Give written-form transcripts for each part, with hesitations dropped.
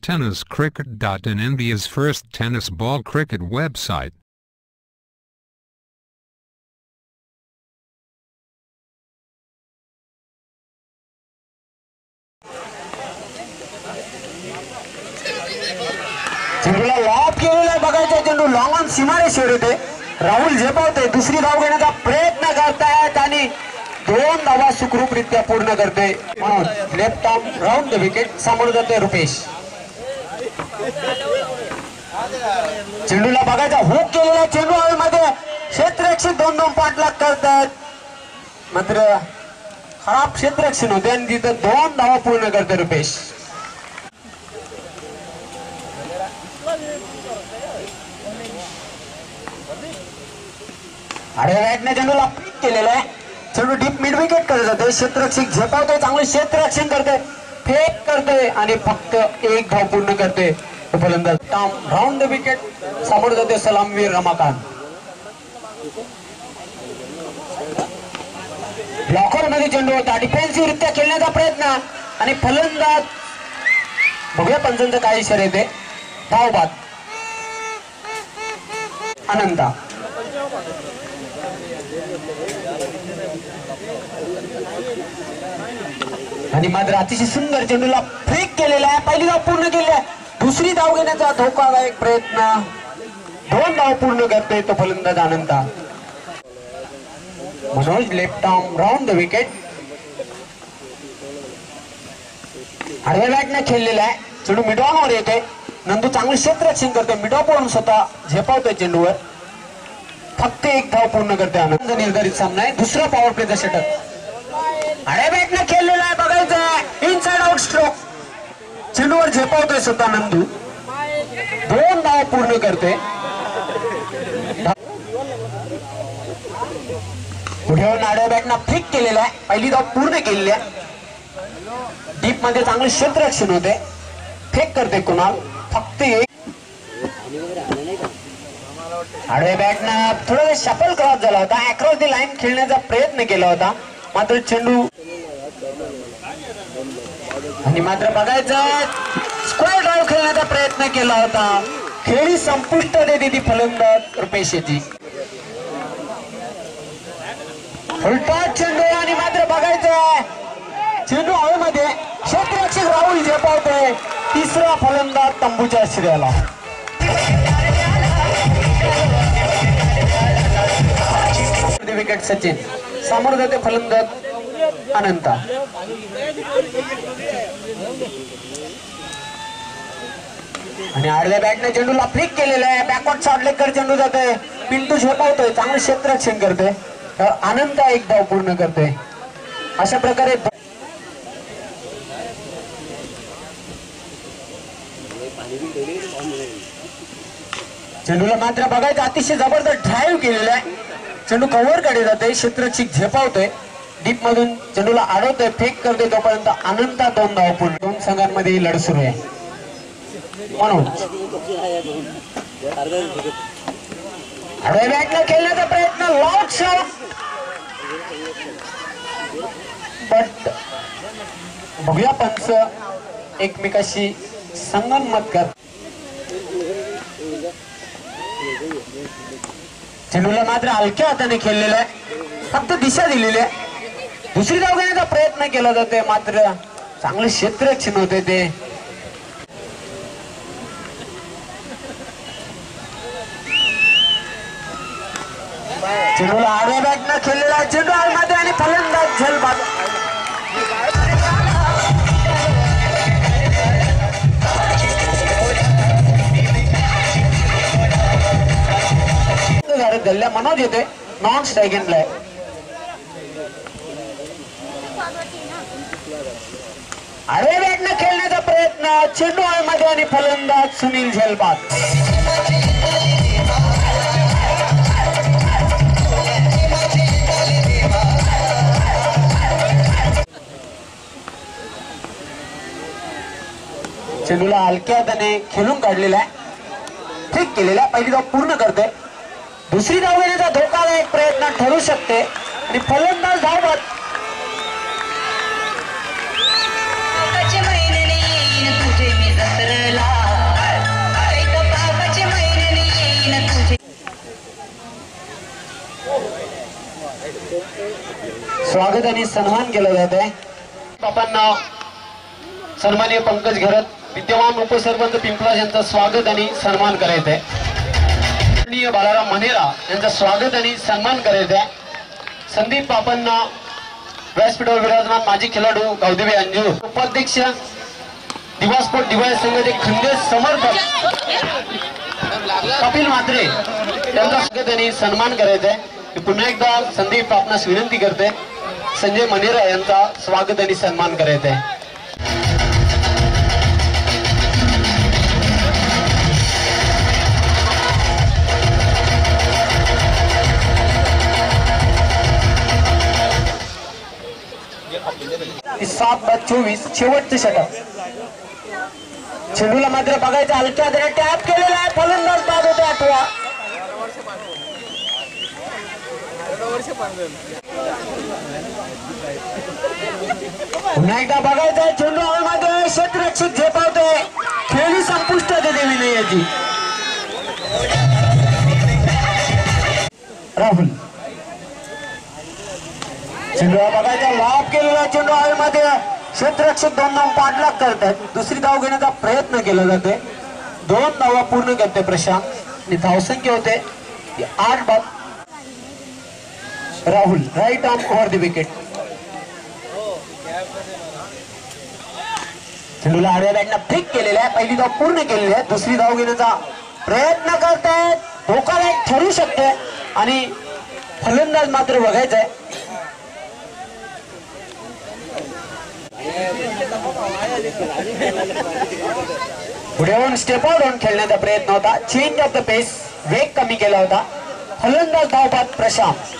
TennisCricket.in, India's first tennis ball cricket website. चेंडूला lob केलेला बघायचा चेंडू लॉंग ऑन सीमारेषेवर येते. राहुल झेपावते, दुसरी धाव घेण्याचा प्रयत्न करतायत आणि 2 धावा सुखरूपरित्या पूर्ण करते. म्हणून left arm round the wicket समोर जाते रुपेश. चेंडूला बघायचा हुक केलेला चेंडू हवेमध्ये क्षेत्ररक्षक 2-2 पाठलाग करतात. मात्र खराब क्षेत्ररक्षण होते आणि तिथं 2 धावा पूर्ण करते रुपेश. आडव्या बॅटने चेंडूला पिक केलेला आहे. चेंडू डीप मिड विकेट कडे जाते. क्षेत्ररक्षक झेपावतोय, चांगले क्षेत्ररक्षण करते, फेक करते आणि फक्त 1 धाव पूर्ण करते. फलंदाज राऊंड द विकेट समोर जाते सलामवीर रमाकांत. ब्लॉकर मध्ये चेंडू होता, डिफेन्सिव्ह रित्या खेळण्याचा प्रयत्न आणि फलंदाज बघूया पंचांचं काय इशारे येते. धाव बाद अनंता. आणि मात्र अतिशय सुंदर चेंडूला फेक केलेला आहे. पहिली धाव पूर्ण केली आहे. दुसरी धाव घेण्याचा धोकादायक प्रयत्न, 2 धाव पूर्ण करते तो फलंदाज Ananta. Manoj left arm round the wicket. आडव्या बॅटने खेळलेला आहे. चेंडू मिडऑन वर येते. नंदू चांगले क्षेत्ररक्षण करते, मिडऑफ वरून स्वतः झेपावतोय चेंडूवर. फक्त 1 धाव पूर्ण करते आनंद. निर्धारित सामना आहे. दुसरा पॉवर प्लेचा षटक आडव्या बॅटने खेळलेला आहे. बघायचं इनसाइड आउट स्ट्रोक. चेंडूवर झेपावतोय स्वतः नंदू. 2 धाव पूर्ण करते. पुढे आडव्या बॅटना फ्लिक केलेला आहे. पहिली धाव पूर्ण केलेली आहे. डीप मध्ये चांगले क्षेत्ररक्षण होते, फेक करते कुणाल. फक्त 1. आडव्या बॅटना थोडा शफल क्रॉस झाला होता. अक्रॉस द लाईन खेळण्याचा प्रयत्न केला होता, मात्र चेंडू आणि मात्र बघायचं स्क्वेअर ड्राइव्ह खेळण्याचा प्रयत्न केला होता. खेळी संपुष्ट देते ती फलंदाज रुपेशची. उलटा चेंडू आणि मात्र बघायचं चेंडू हवेमध्ये क्षेत्ररक्षक राहुल झेपावतोय. तिसरा फलंदाज तंबूच्या श्रेयाला. विकेट सचिन. समोर जाते फलंदाज अनंता. आणि आडव्या बॅटने चेंडूला फ्लिक केलेला आहे. बॅकवर्ड शॉट लेग कर चेंडू जाते. पिंटू झेपावतोय, चांगले क्षेत्ररक्षण करते. अनंता 1 धाव पूर्ण करते. अशा प्रकारे चेंडूला मात्र बघायचं अतिशय जबरदस्त ड्राईव्ह केलेला आहे. चेंडू कव्हर कडे जाते, क्षेत्ररक्षक झेपावतोय, डीप मधून चेंडूला अडवतोय, फेक करतोय. तोपर्यंत अनंता 2 धाव पूर्ण. 2 संघांमध्ये लढत सुरू आहे. म्हणून आडव्या बॅटला खेळण्याचा प्रयत्न, लॉंग शॉट, बट बघूया पंच एकमेकाशी संगनमत कर. चेंडूला मात्र हलक्या हाताने खेळलेला आहे, फक्त दिशा दिलेली आहे. दुसरी धाव घेण्याचा प्रयत्न केला जातोय, मात्र चांगले क्षेत्ररक्षण होते ते. चेंडूला आडव्या बॅटनं खेळलेला चेंडू आतमध्ये आणि फलंदाज झेलबाद. गल्ल्या मनोज येते, नॉन स्ट्राईक एंडला आहे. आडव्या बॅटनं खेळण्याचा प्रयत्न, चेंडू आतमध्ये आणि फलंदाज सुनील झेलबाद. चेंडूला हलक्या हाताने खेळून काढलेला आहे, ठीक केलेला. पहिली धाव पूर्ण करते, दुसरी धाव घेण्याचा धोकादायक प्रयत्न ठरू शकते आणि फलंदाज धावबाद. महिने तुझे मी जत्रला स्वागत आणि सन्मान केला जात आहे. बापांना सन्माननीय पंकज घरत विद्यमान उपसरपंच पिंपळास यांचं स्वागत आणि सन्मान करायचं आहे. बालाराम मनेरा यांचं स्वागत आणि सन्मान करायचं आहे. संदीप बापांना व्यासपीठावर विराजमान माजी खेळाडू गावदेवी अंजू उपाध्यक्ष दिवास्पोर्ट दिवाळी संघाचे खंदे समर्थक कपिल म्हात्रे यांचा स्वागत आणि सन्मान करायचा आहे. पुन्हा एकदा संदीप आपणास विनंती करते संजय मनेरा यांचा स्वागत आणि सन्मान करायचा आहे. सात बाद 24 शेवटचे षटक. चेंडूला मात्र बघायचं हलक्या हाताने टॅप केलेला आहे. फलंदाज बाद होते आठवा. पुन्हा एकदा बघायचं चेंडू मध्ये क्षेत्ररक्षक झेपावतोय. खेळी संपुष्टात देवी नाही याची. राहुल चेंडू बघायचा लाभ केलेला चेंडू हवेमध्ये क्षेत्ररक्षक 2 धाव पाठलाग करतात. दुसरी धाव घेण्याचा प्रयत्न केला जातोय. 2 धावा पूर्ण करते प्रशांत आणि धावसंख्या होते 8 बाद. Rahul right arm over the wicket. चेंडूला आडव्या बॅटला फ्लिक केलेला आहे. पहिली धाव पूर्ण केलेली आहे. दुसरी धाव घेण्याचा प्रयत्न करतायत. धोकादायक ठरू शकते आणि फलंदाज मात्र बघायचा आहे. पुढे येऊन स्टेप आउट होऊन खेळण्याचा प्रयत्न होता. चेंज ऑफ द पेस वेग कमी केला होता. फलंदाज धावपात प्रशांत.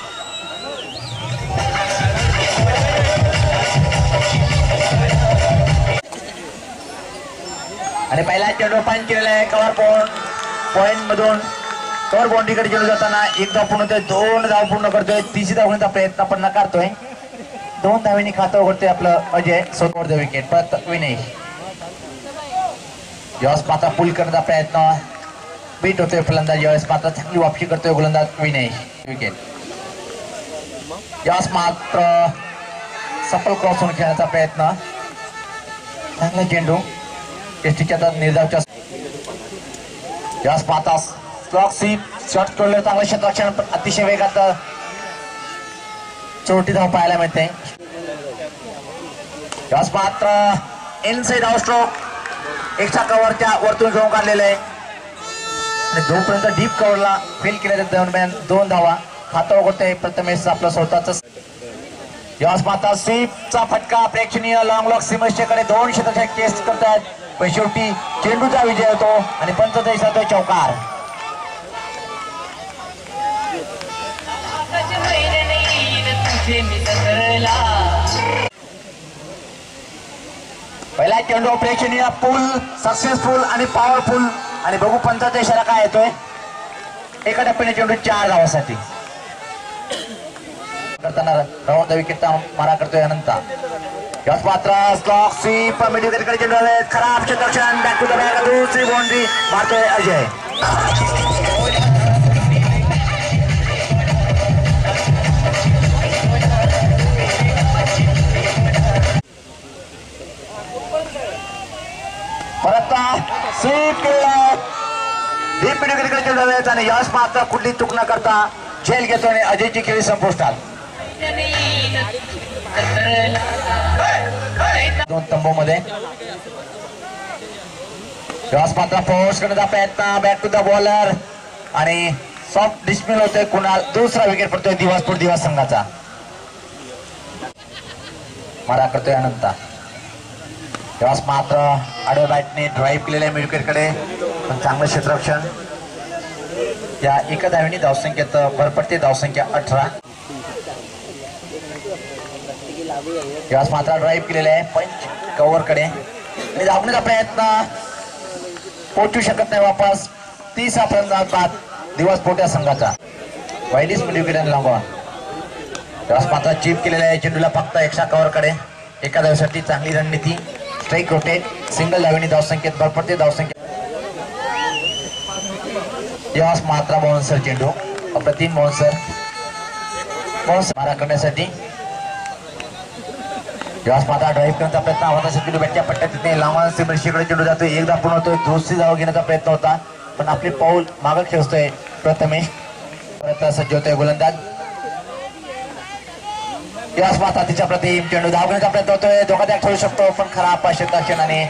आणि पहिला चेंडू पान केलेला आहे. कव्हर पॉइंट मधून कव्हर बाउंड्रीकडे चेंडू जाताना 1 धाव पूर्ण होतोय. 2 धाव पूर्ण करतोय. तिसरी धाव घेण्याचा प्रयत्न आपण नकारतोय. 2 धावांनी खातं उघडतोय आपलं अजय. सोडवर the wicket. परत विनय यावेळेस मात्र पुल करण्याचा प्रयत्न बीट होतोय फलंदाज. यावेळेस मात्र चांगली वापसी करतोय गोलंदाज विनय. विकेट. यावेळेस मात्र सफल क्रॉस होऊन खेळण्याचा प्रयत्न. चांगला चेंडू टेस्टीच्या निर्धावच्या. यावेळेस मात्र स्लॉक सीप शॉट केलं. चांगलं क्षेत्ररक्षण अतिशय वेगात चोटी धाव पाहायला मिळते. यावेळेस मात्र इनसाइड आउट स्ट्रोक एक्स्ट्रा कव्हरच्या वरतून घेऊन काढलेलं आहे आणि जोपर्यंत डीप कव्हरला फेल केल्या दरम्यान 2 धावा खातं उघडते प्रथमेश आपलं स्वतःच. यावेळेस मात्र स्वीपचा फटका प्रेक्षणीय लॉंग लॉक सीमेकडे 2 क्षेत्ररक्षक टेस्ट करतात. पण शेवटी चेंडूचा विजय होतो आणि पंच देशातो चौकार. पहिला चेंडू प्रेक्षणीय पूल सक्सेसफुल आणि पॉवरफुल आणि बघू पंचाचा इशारा काय येतोय. एका टप्प्याने चेंडू 4 धावासाठी करताना राऊंड द विकेट मारा करतोय अनंत. याच मात्र स्लॉक स्वीप मिडविकेटकडे चेंडू खराब क्षेत्ररक्षण. Back to the back. दुसरी बाउंड्री मारतोय अजय. परत स्वीप केला. डीप मिडविकेटकडे चेंडू आणि याच मात्र कुठली चूक न करता झेल घेतो आणि अजयची खेळी संपुष्टात. 2 तंबू मध्ये याच मात्र फोर्स करण्याचा प्रयत्न. बॅक टू द बॉलर आणि सॉफ्ट डिस्मिल होतोय. कुणाल दुसरा विकेट पडतोय दिवसपूर दिवस संघाचा. मारा करतोय अनंत. यावेळेस मात्र आडव्या बॅटने ड्राईव्ह केलेल्या मिडविकेटकडे पण चांगलं क्षेत्ररक्षण. या एका धावेने धावसंख्येत भर पडते. धावसंख्या 18. यावेळेस मात्र ड्राईव्ह केलेला आहे पंच कव्हर कडे आणि धावण्याचा प्रयत्न पोहोचू शकत नाही वापस. 30 फलंदाज बाद दिवस पोट्या संघाचा. वाईलिस मिडविकेट आणि लॉंग ऑन. यावेळेस मात्र चीप केलेला आहे चेंडूला फक्त एक्स्ट्रा कव्हर कडे. एका धावेसाठी चांगली रणनीती. Strike rotate. सिंगल धावेने धावसंख्येत भर पडते. धावसंख्या यावेळेस मात्र बाउन्सर चेंडू अप्रतिम बाउन्सर मारा करण्यासाठी यास मात्र ड्राईव्ह करण्याचा प्रयत्न होता चेंडू बॅटच्या पट्ट्यात तिथे लांब सीमेरेषेकडे चेंडू जातोय एकदा पूर्ण होतोय दुसरी धाव घेण्याचा प्रयत्न होता पण आपले पाऊल मागे खेचतोय प्रथमेश परत सज्ज होतोय गोलंदाज यास मात्र तिच्या प्रतिम चेंडू धाव घेण्याचा प्रयत्न होतोय धोकादायक ठरू शकतो पण खराब क्षेत्ररक्षणाने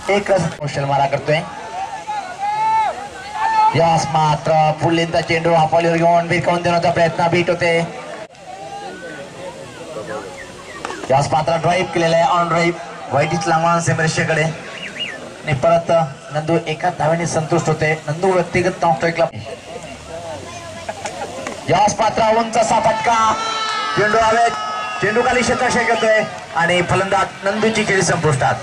एक कुशल मारा करतोय यास मात्र फुल लेंथचा चेंडू हाफॉलीवर घेऊन भिरकावून देण्याचा प्रयत्न बीट होते यास मात्र ड्राईव्ह केलेला आहे ऑन ड्राईव्ह व्हाईटीच लांबा सीमेरेषेकडे आणि परत नंदू एका धावेने संतुष्ट होते नंदू व्यक्तिगत धावतोय क्लब यास मात्र उंच असा फटका चेंडू हवेत चेंडू खाली क्षेत्ररक्षण करतोय आणि फलंदाज नंदूची खेळी संपुष्टात